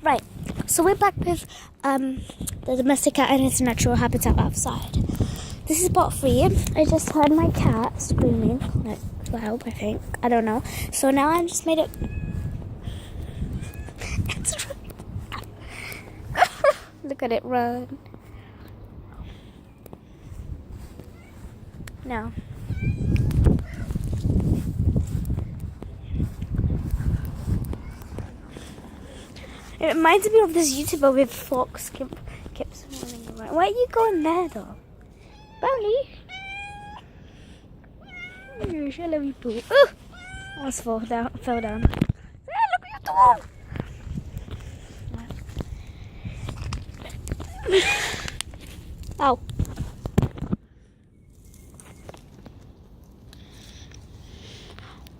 Right, so we're back with the domestic cat in its natural habitat outside. This is part 3. I just heard my cat screaming, like, for help, I think. I don't know. So now I just made it... Look at it run. Now. It reminds me of this YouTuber with fox keeps running around. Why are you going there though? Brownie! I love you too. I almost fell down. Hey, look at you. Ow.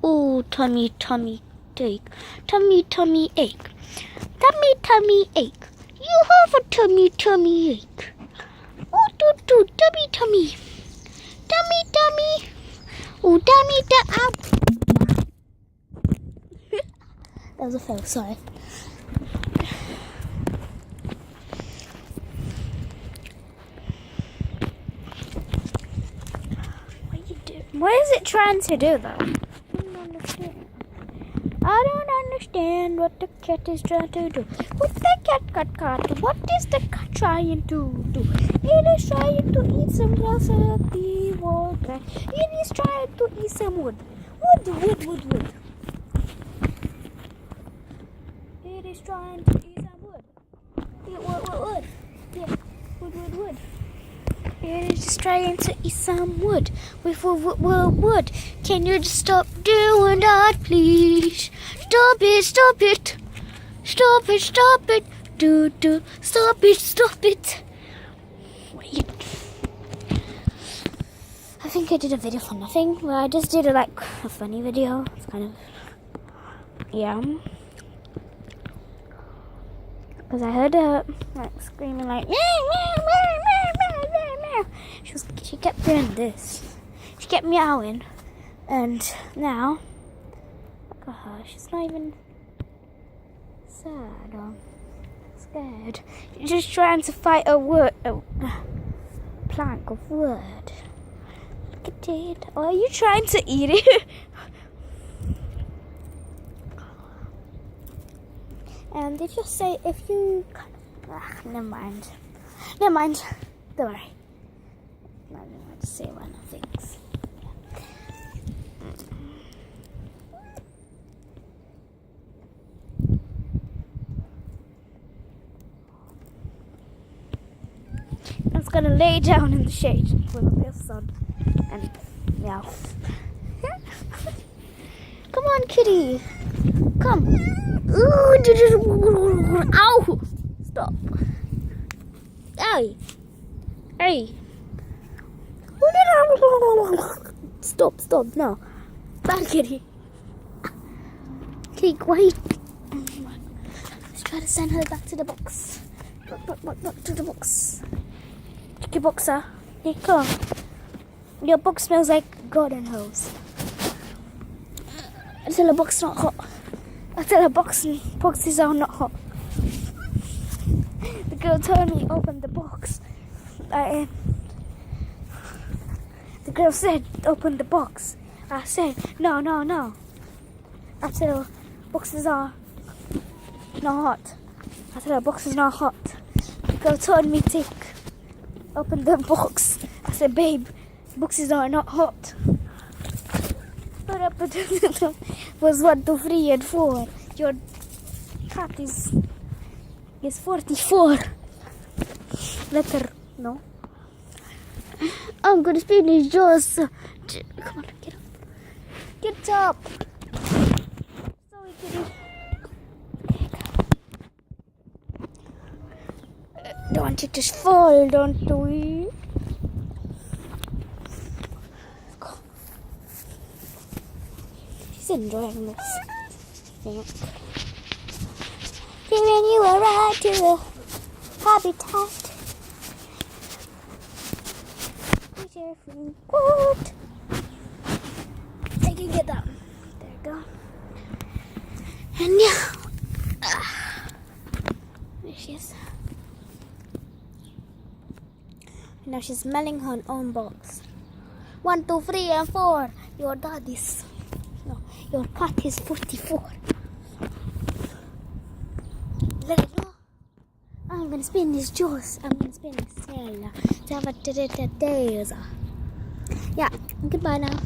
Oh, tummy ache. Tummy ache. Tummy ache. You have a tummy ache. Oh, tummy. Tummy. Oh, ow. That was a fail, sorry. What are you doing? What is it trying to do though? I don't understand what the cat is trying to do. What's the cat? What is the cat trying to do? It is trying to eat some grass at the water. It is trying to eat some wood. Wood. It is trying to eat some wood. Yeah, wood. Yeah, wood. It is just trying to eat some wood. Wood. Can you just stop doing that, please? Stop it. Stop it. Stop it. Wait. I think I did a video for nothing. Well, I just did a funny video. It's kind of, yeah. Because I heard her screaming like, she kept doing this. She kept meowing. And now, look at her. She's not even sad or scared. She's just trying to fight a plank of wood. Look at it. Oh, are you trying to eat it? And did you say if you... never mind. Don't worry. I don't want to say random things. I'm just gonna lay down in the shade with a bit of sun and meow. Come on, kitty. Come. Ow! Stop. Hey. Stop. No. Bad kitty. Kitty, wait. Let's try to send her back to the box. Back to the box. Chicky boxer. Here, come. Your box smells like garden hose. Until the box is not hot. Until the boxes are not hot. The girl told me open the box. The girl said open the box. I said no. Until the boxes are not hot. Until the box is not hot. The girl told me to open the box. I said, babe, boxes are not hot. Was 1, 2, 3, and 4. Your cat is 44. Letter, no. I'm gonna spin his jaws. Come on, get up. Get up. Sorry, kitty. Don't want it to fall, don't we? She's enjoying this. Yeah. Giving you a ride to the habitat. What? I can get that. There you go. And now. she is. Now she's smelling her own box. 1, 2, 3, and 4. Your daddy's. No, your cat is 44. Let it go. I'm gonna spin his jaws. I'm gonna spin his tail. Yeah, goodbye now.